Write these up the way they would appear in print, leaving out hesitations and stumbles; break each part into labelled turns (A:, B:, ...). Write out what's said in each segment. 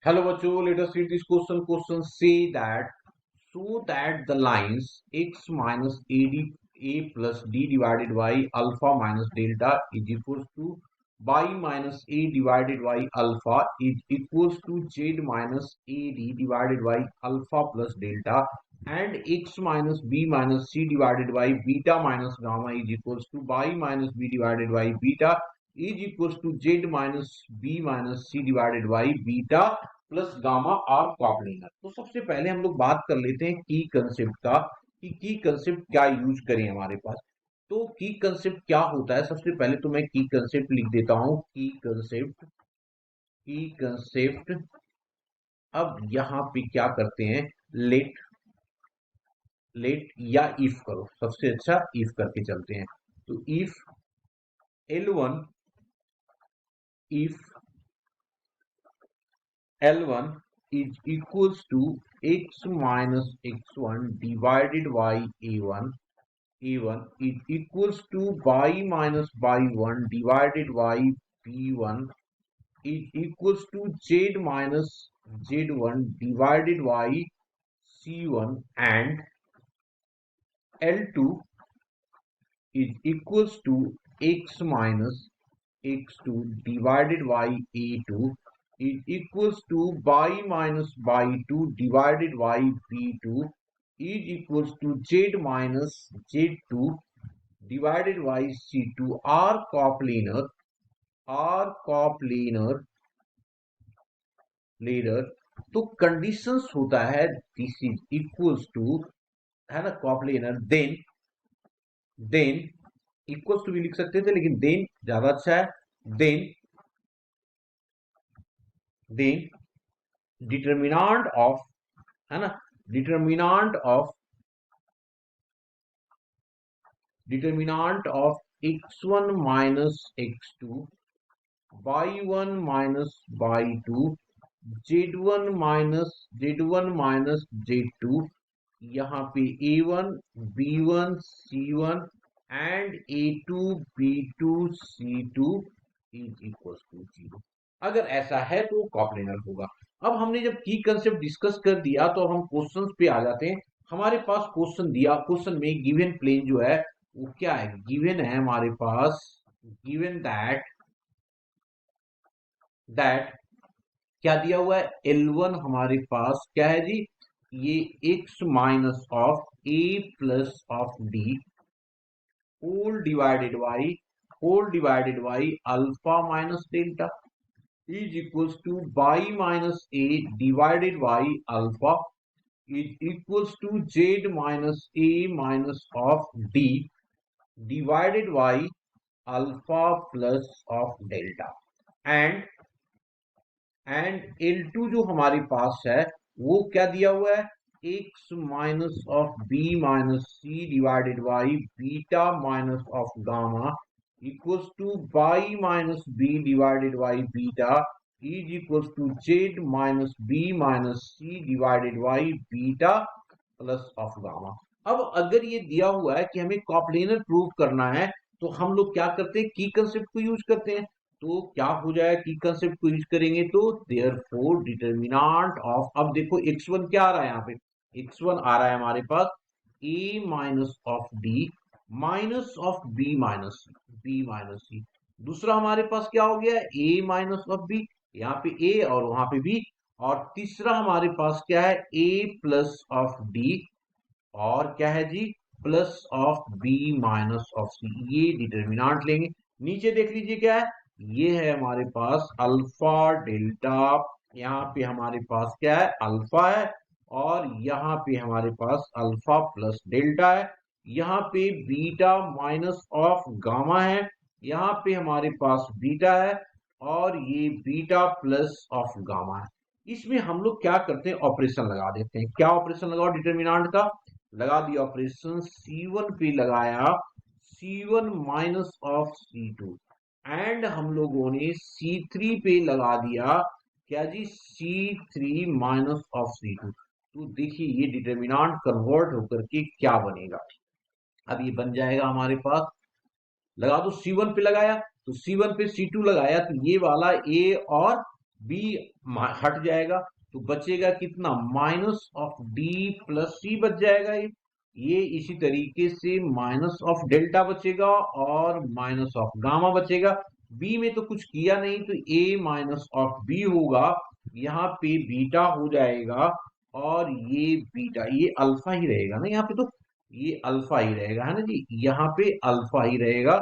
A: Hello, bachcho. Let us read this question. Question say that so that the lines x minus a plus d divided by alpha minus delta is equals to y minus a divided by alpha is equals to z minus ad divided by alpha plus delta, and x minus b minus c divided by beta minus gamma is equals to y minus b divided by beta is equals to z minus b minus c divided by beta plus gamma are coplanar. तो सबसे पहले हम लोग बात कर लेते हैं की कंसेप्ट का कि की कंसेप्ट क्या यूज करें हमारे पास। तो की कंसेप्ट क्या होता है, सबसे पहले तो मैं की कंसेप्ट लिख देता हूं। की कंसेप्ट अब यहां पे क्या करते हैं, लेट लेट या इफ करो, सबसे अच्छा इफ करके चलते हैं। तो if L1 if L1 is equals to x minus x1 divided by A1 is equals to y minus y1 divided by B1 is equals to z minus z1 divided by C1, and L2 is equals to x minus x2 divided by A2 is equals to y minus y2 divided by b2 is equals to z minus z2 divided by c2 are coplanar ladder. तो conditions होता है this is equals to, है ना, कॉप्लेनर। Than equals to भी लिख सकते थे लेकिन देन ज्यादा अच्छा है। देन डिटर्मिनांट ऑफ, है ना, determinant of x1 minus x2 y1 minus y2 z1 minus z2, यहाँ पे a1 b1 c1 and a2 b2 c2 is equal to 0। अगर ऐसा है तो कॉप्लेनर होगा। अब हमने जब की कंसेप्ट डिस्कस कर दिया तो अब हम क्वेश्चंस पे आ जाते हैं। हमारे पास क्वेश्चन दिया, क्वेश्चन में गिवन प्लेन जो है वो क्या है, गिवन है हमारे पास, गिवन दैट क्या दिया हुआ है, L1 हमारे पास क्या है जी, ये x minus of a plus of d whole divided by alpha minus delta is equals to y minus a divided by alpha is equals to z minus a minus of d divided by alpha plus of delta, and L2 जो हमारे पास है वो क्या दिया हुआ है, x minus of b minus c divided by beta minus of gamma equals to y minus b divided by beta is equals to z minus b minus c divided by beta plus of gamma. अब अगर ये दिया हुआ है कि हमें कॉप्लेनर prove करना है तो हम लोग क्या करते हैं, की कंसेप्ट को यूज करते हैं। तो क्या हो जाएगा, की कंसेप्ट को यूज करेंगे तो देयरफॉर डिटर्मिनेंट ऑफ, अब देखो x1 क्या आ रहा है, यहाँ पे x1 आ रहा है हमारे पास a minus of d minus of b minus c। दूसरा हमारे पास क्या हो गया, a माइनस ऑफ b, यहाँ पे a और वहां पे b। और तीसरा हमारे पास क्या है, a प्लस ऑफ d और क्या है जी, plus of b minus of c। ये डिटर्मिनेंट लेंगे। नीचे देख लीजिए क्या है, ये है हमारे पास अल्फा डेल्टा, यहाँ पे हमारे पास क्या है, अल्फा है, और यहाँ पे हमारे पास अल्फा प्लस डेल्टा है। यहाँ पे बीटा माइनस ऑफ गामा है, यहाँ पे हमारे पास बीटा है, और ये बीटा प्लस ऑफ गामा है। इसमें हम लोग क्या करते हैं, ऑपरेशन लगा देते हैं। क्या ऑपरेशन लगाओ, डिटर्मिनेंट का लगा दिया ऑपरेशन, C1 पे लगाया C1 minus of C2, and हम लोगों ने C3 पे लगा दिया क्या जी, C3 माइनस ऑफ C2। तो देखिए ये डिटर्मिनेंट कन्वर्ट होकर के क्या बनेगा। अब ये बन जाएगा हमारे पास, लगा दो C1 पे लगाया तो C1 पे C2 लगाया तो ये वाला A और बी हट जाएगा तो बचेगा कितना, माइनस ऑफ डी प्लस सी बच जाएगा। ये इसी तरीके से माइनस ऑफ डेल्टा बचेगा और माइनस ऑफ गामा बचेगा। बी में तो कुछ किया नहीं तो ए माइनस ऑफ बी होगा, यहाँ पे बीटा हो जाएगा और ये बीटा, ये अल्फा ही रहेगा ना यहाँ पे, तो ये अल्फा ही रहेगा है ना जी, यहाँ पे अल्फा ही रहेगा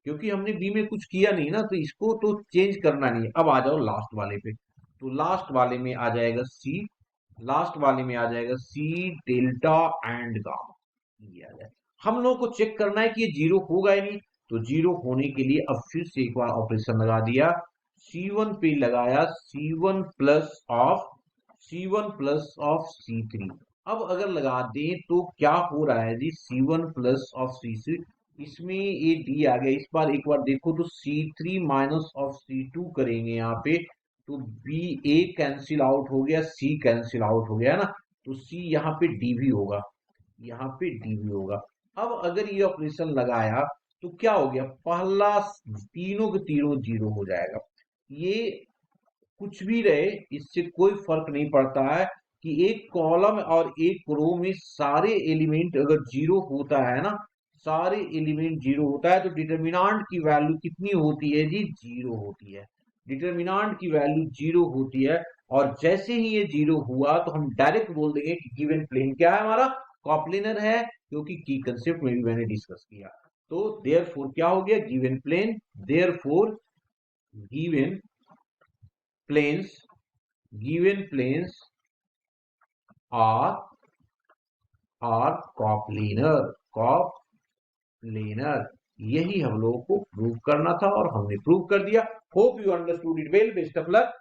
A: क्योंकि हमने बी में कुछ किया नहीं ना, तो इसको तो चेंज करना नहीं है। अब आ जाओ लास्ट वाले पे, तो लास्ट वाले में आ जाएगा सी, लास्ट वाले में आ जाएगा सी डेल्टा एंड गामा, ये आ जाए। हम लोग को चेक करना है कि ये जीरो होगा ही नहीं, तो जीरो होने के लिए अब फिर से एक बार ऑपरेशन लगा दिया, C1 पे लगाया C1 प्लस ऑफ C3। अब अगर लगा दें तो क्या हो रहा है जी, C1 प्लस ऑफ C3, इसमें ये डी आ गया, इस बार एक बार देखो तो C3 माइनस ऑफ C2 करेंगे यहाँ पे, तो बी ए कैंसिल आउट हो गया, सी कैंसिल आउट हो गया है ना, तो सी यहाँ पे डी भी होगा, यहाँ पे डी भी होगा। अब अगर ये ऑपरेशन लगाया तो क्या हो गया, पहला तीनों के तीनों जीरो हो जाएगा। ये कुछ भी रहे इससे कोई फर्क नहीं पड़ता है कि एक कॉलम और एक रो में सारे एलिमेंट अगर जीरो होता है ना, सारे एलिमेंट जीरो होता है तो डिटर्मिनांट की वैल्यू कितनी होती है जी, जीरो होती है। डिटर्मिनांट की वैल्यू जीरो होती है और जैसे ही ये जीरो हुआ तो हम डायरेक्ट बोल देंगे कि गिवन प्लेन क्या है हमारा, कॉप्लेनर है, क्योंकि की कंसेप्ट में भी मैंने डिस्कस किया। तो देयरफॉर क्या हो गया, given plane, therefore given planes given planes are coplanar यही हम लोगों को प्रूव करना था और हमने प्रूव कर दिया। Hope you understood it well, best of luck.